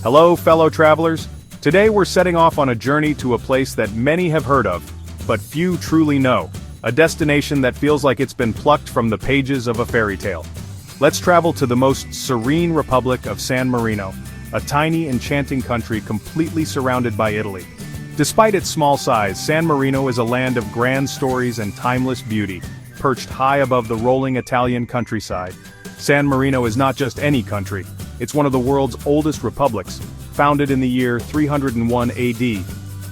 Hello, fellow travelers. Today we're setting off on a journey to a place that many have heard of, but few truly know. A destination that feels like it's been plucked from the pages of a fairy tale. Let's travel to the most serene republic of San Marino, a tiny, enchanting country completely surrounded by Italy. Despite its small size, San Marino is a land of grand stories and timeless beauty, perched high above the rolling Italian countryside. San Marino is not just any country. It's one of the world's oldest republics, founded in the year 301 AD.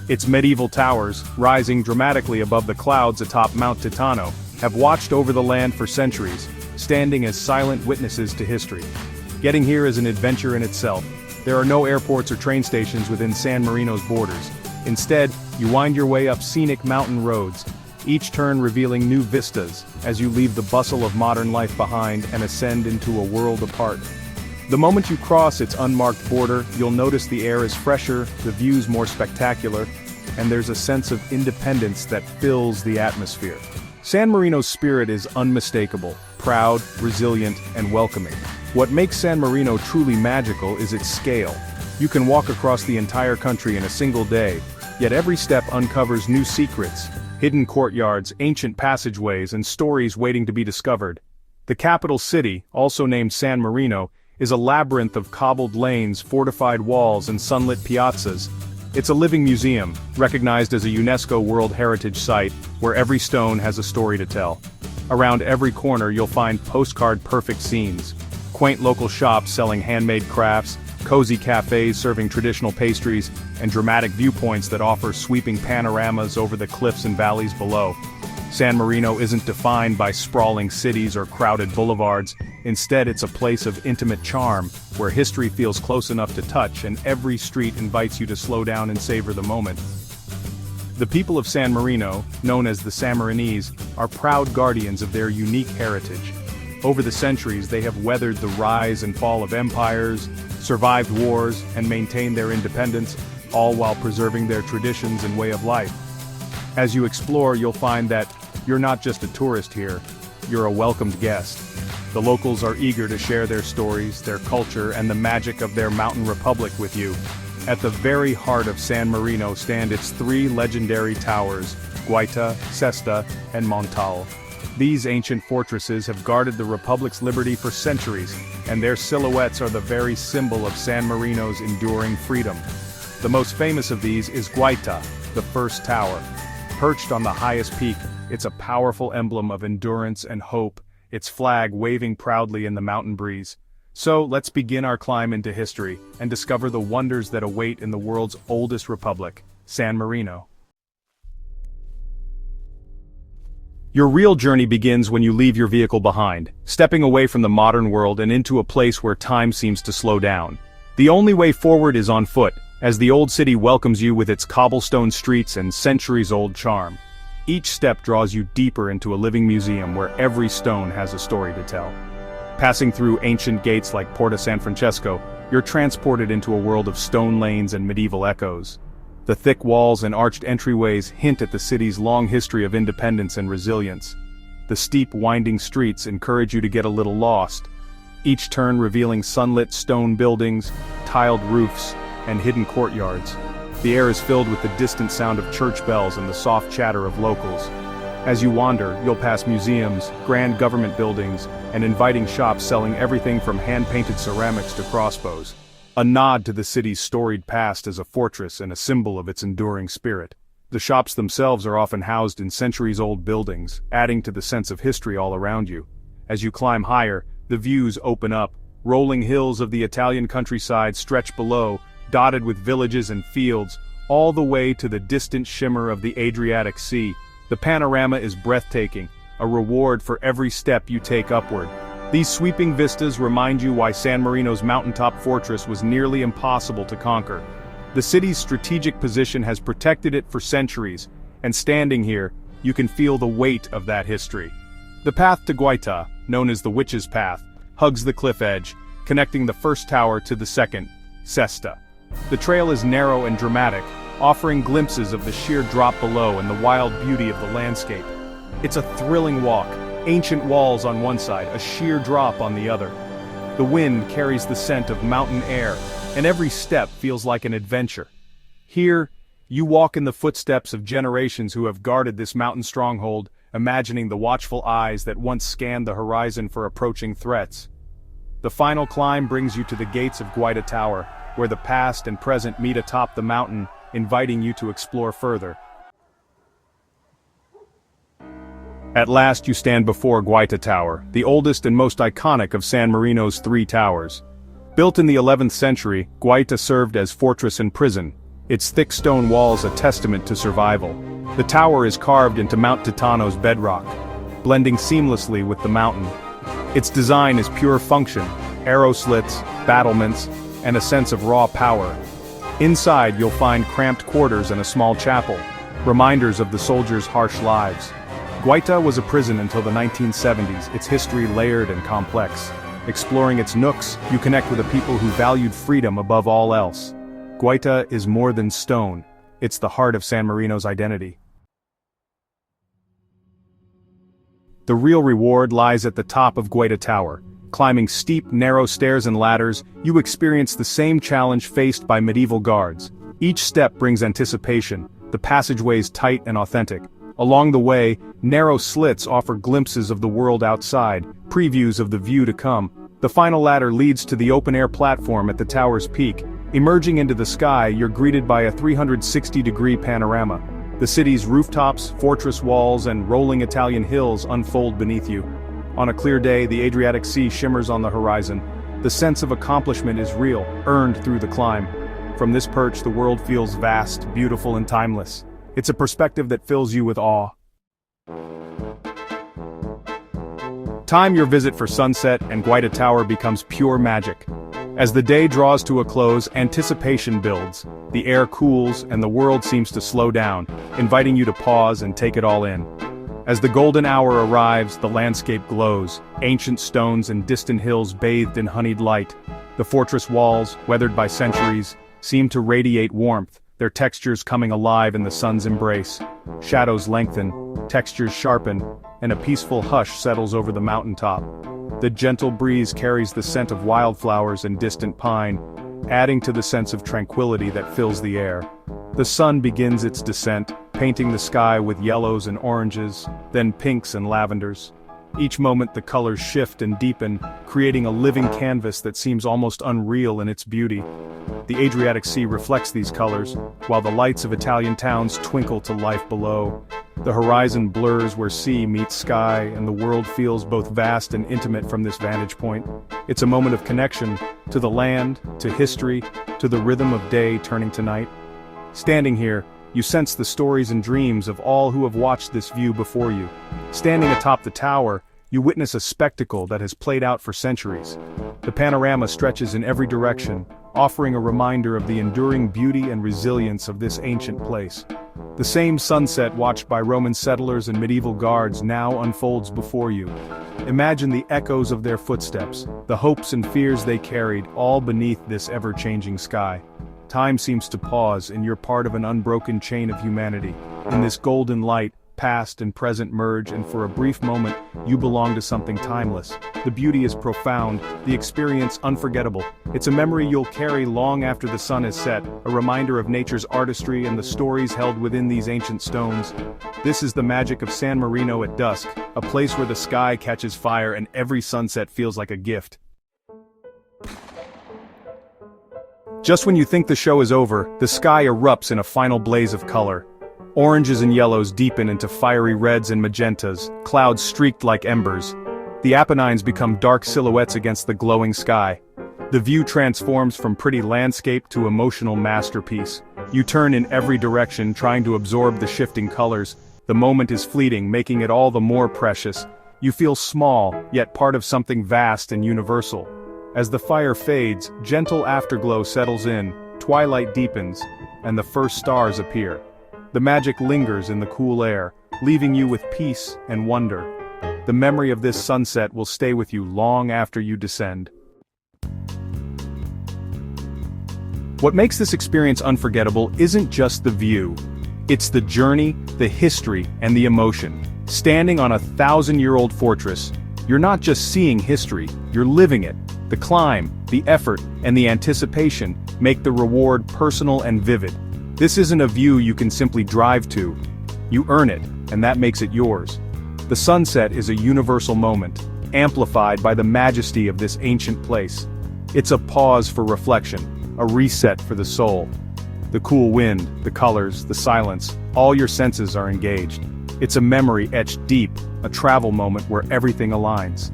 Its medieval towers, rising dramatically above the clouds atop Mount Titano, have watched over the land for centuries, standing as silent witnesses to history. Getting here is an adventure in itself. There are no airports or train stations within San Marino's borders. Instead, you wind your way up scenic mountain roads, each turn revealing new vistas as you leave the bustle of modern life behind and ascend into a world apart. The moment you cross its unmarked border, you'll notice the air is fresher, the views more spectacular, and there's a sense of independence that fills the atmosphere. San Marino's spirit is unmistakable, proud, resilient, and welcoming. What makes San Marino truly magical is its scale. You can walk across the entire country in a single day, yet every step uncovers new secrets, hidden courtyards, ancient passageways, and stories waiting to be discovered. The capital city, also named San Marino, is a labyrinth of cobbled lanes, fortified walls, and sunlit piazzas. It's a living museum, recognized as a UNESCO World Heritage Site, where every stone has a story to tell. Around every corner you'll find postcard-perfect scenes. Quaint local shops selling handmade crafts, cozy cafes serving traditional pastries, and dramatic viewpoints that offer sweeping panoramas over the cliffs and valleys below. San Marino isn't defined by sprawling cities or crowded boulevards. Instead, it's a place of intimate charm, where history feels close enough to touch and every street invites you to slow down and savor the moment. The people of San Marino, known as the Sammarinese, are proud guardians of their unique heritage. Over the centuries, they have weathered the rise and fall of empires, survived wars, and maintained their independence, all while preserving their traditions and way of life. As you explore, you'll find that you're not just a tourist here, you're a welcomed guest. The locals are eager to share their stories, their culture, and the magic of their mountain republic with you. At the very heart of San Marino stand its three legendary towers, Guaita, Sesta, and Montal. These ancient fortresses have guarded the republic's liberty for centuries, and their silhouettes are the very symbol of San Marino's enduring freedom. The most famous of these is Guaita, the first tower. Perched on the highest peak, it's a powerful emblem of endurance and hope, its flag waving proudly in the mountain breeze. So, let's begin our climb into history, and discover the wonders that await in the world's oldest republic, San Marino. Your real journey begins when you leave your vehicle behind, stepping away from the modern world and into a place where time seems to slow down. The only way forward is on foot, as the old city welcomes you with its cobblestone streets and centuries-old charm. Each step draws you deeper into a living museum where every stone has a story to tell. Passing through ancient gates like Porta San Francesco, you're transported into a world of stone lanes and medieval echoes. The thick walls and arched entryways hint at the city's long history of independence and resilience. The steep, winding streets encourage you to get a little lost, each turn revealing sunlit stone buildings, tiled roofs, and hidden courtyards. The air is filled with the distant sound of church bells and the soft chatter of locals. As you wander, you'll pass museums, grand government buildings, and inviting shops selling everything from hand-painted ceramics to crossbows. A nod to the city's storied past as a fortress and a symbol of its enduring spirit. The shops themselves are often housed in centuries-old buildings, adding to the sense of history all around you. As you climb higher, the views open up. Rolling hills of the Italian countryside stretch below, dotted with villages and fields, all the way to the distant shimmer of the Adriatic Sea. The panorama is breathtaking, a reward for every step you take upward. These sweeping vistas remind you why San Marino's mountaintop fortress was nearly impossible to conquer. The city's strategic position has protected it for centuries, and standing here, you can feel the weight of that history. The path to Guaita, known as the Witch's Path, hugs the cliff edge, connecting the first tower to the second, Sesta. The trail is narrow and dramatic, offering glimpses of the sheer drop below and the wild beauty of the landscape. It's a thrilling walk, ancient walls on one side, a sheer drop on the other. The wind carries the scent of mountain air, and every step feels like an adventure. Here, you walk in the footsteps of generations who have guarded this mountain stronghold, imagining the watchful eyes that once scanned the horizon for approaching threats. The final climb brings you to the gates of Guaita Tower, where the past and present meet atop the mountain, inviting you to explore further. At last you stand before Guaita Tower, the oldest and most iconic of San Marino's three towers. Built in the 11th century, Guaita served as fortress and prison, its thick stone walls a testament to survival. The tower is carved into Mount Titano's bedrock, blending seamlessly with the mountain. Its design is pure function, arrow slits, battlements, and a sense of raw power. Inside you'll find cramped quarters and a small chapel, reminders of the soldiers' harsh lives. Guaita was a prison until the 1970s, its history layered and complex. Exploring its nooks, you connect with a people who valued freedom above all else. Guaita is more than stone, it's the heart of San Marino's identity. The real reward lies at the top of Guaita Tower. Climbing steep, narrow stairs and ladders, you experience the same challenge faced by medieval guards. Each step brings anticipation, the passageways tight and authentic. Along the way, narrow slits offer glimpses of the world outside, previews of the view to come. The final ladder leads to the open-air platform at the tower's peak. Emerging into the sky, you're greeted by a 360-degree panorama. The city's rooftops, fortress walls, and rolling Italian hills unfold beneath you. On a clear day, the Adriatic Sea shimmers on the horizon. The sense of accomplishment is real, earned through the climb. From this perch, the world feels vast, beautiful, and timeless. It's a perspective that fills you with awe. Time your visit for sunset, and Guaita Tower becomes pure magic. As the day draws to a close, anticipation builds. The air cools, and the world seems to slow down, inviting you to pause and take it all in. As the golden hour arrives, the landscape glows, ancient stones and distant hills bathed in honeyed light. The fortress walls, weathered by centuries, seem to radiate warmth, their textures coming alive in the sun's embrace. Shadows lengthen, textures sharpen, and a peaceful hush settles over the mountaintop. The gentle breeze carries the scent of wildflowers and distant pine, adding to the sense of tranquility that fills the air. The sun begins its descent, painting the sky with yellows and oranges, then pinks and lavenders. Each moment the colors shift and deepen, creating a living canvas that seems almost unreal in its beauty. The Adriatic Sea reflects these colors, while the lights of Italian towns twinkle to life below. The horizon blurs where sea meets sky, and the world feels both vast and intimate from this vantage point. It's a moment of connection, to the land, to history, to the rhythm of day turning to night. Standing here, you sense the stories and dreams of all who have watched this view before you. Standing atop the tower, you witness a spectacle that has played out for centuries. The panorama stretches in every direction, offering a reminder of the enduring beauty and resilience of this ancient place. The same sunset watched by Roman settlers and medieval guards now unfolds before you. Imagine the echoes of their footsteps, the hopes and fears they carried, all beneath this ever-changing sky. Time seems to pause, and you're part of an unbroken chain of humanity. In this golden light, past and present merge, and for a brief moment, you belong to something timeless. The beauty is profound, the experience unforgettable. It's a memory you'll carry long after the sun has set, a reminder of nature's artistry and the stories held within these ancient stones. This is the magic of San Marino at dusk, a place where the sky catches fire and every sunset feels like a gift. Just when you think the show is over, the sky erupts in a final blaze of color. Oranges and yellows deepen into fiery reds and magentas, clouds streaked like embers. The Apennines become dark silhouettes against the glowing sky. The view transforms from pretty landscape to emotional masterpiece. You turn in every direction, trying to absorb the shifting colors. The moment is fleeting, making it all the more precious. You feel small, yet part of something vast and universal. As the fire fades, gentle afterglow settles in, twilight deepens, and the first stars appear. The magic lingers in the cool air, leaving you with peace and wonder. The memory of this sunset will stay with you long after you descend. What makes this experience unforgettable isn't just the view. It's the journey, the history, and the emotion. Standing on a 1,000-year-old fortress, you're not just seeing history, you're living it. The climb, the effort, and the anticipation make the reward personal and vivid. This isn't a view you can simply drive to. You earn it, and that makes it yours. The sunset is a universal moment, amplified by the majesty of this ancient place. It's a pause for reflection, a reset for the soul. The cool wind, the colors, the silence, all your senses are engaged. It's a memory etched deep, a travel moment where everything aligns.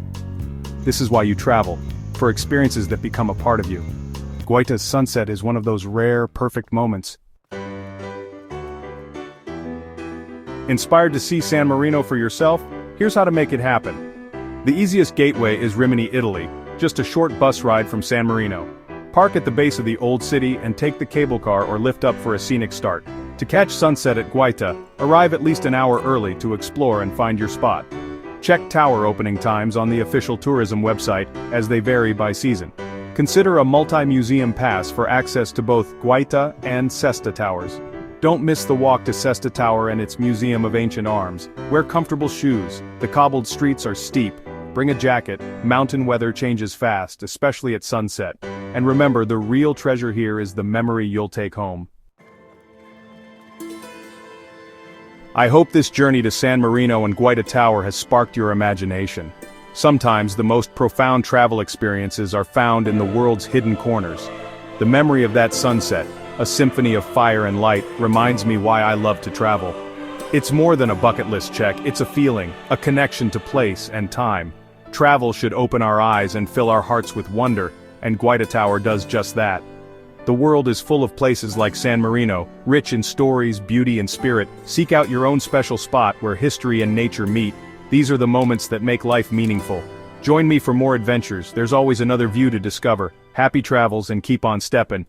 This is why you travel, for experiences that become a part of you. Guaita's sunset is one of those rare, perfect moments. Inspired to see San Marino for yourself? Here's how to make it happen. The easiest gateway is Rimini, Italy, just a short bus ride from San Marino. Park at the base of the old city and take the cable car or lift up for a scenic start. To catch sunset at Guaita, arrive at least an hour early to explore and find your spot. Check tower opening times on the official tourism website, as they vary by season. Consider a multi-museum pass for access to both Guaita and Sesta towers. Don't miss the walk to Sesta Tower and its Museum of Ancient Arms. Wear comfortable shoes, the cobbled streets are steep. Bring a jacket, mountain weather changes fast, especially at sunset. And remember, the real treasure here is the memory you'll take home. I hope this journey to San Marino and Guaita Tower has sparked your imagination. Sometimes the most profound travel experiences are found in the world's hidden corners. The memory of that sunset, a symphony of fire and light, reminds me why I love to travel. It's more than a bucket list check, it's a feeling, a connection to place and time. Travel should open our eyes and fill our hearts with wonder, and Guaita Tower does just that. The world is full of places like San Marino, rich in stories, beauty and spirit. Seek out your own special spot where history and nature meet. These are the moments that make life meaningful. Join me for more adventures, there's always another view to discover. Happy travels and keep on steppin'.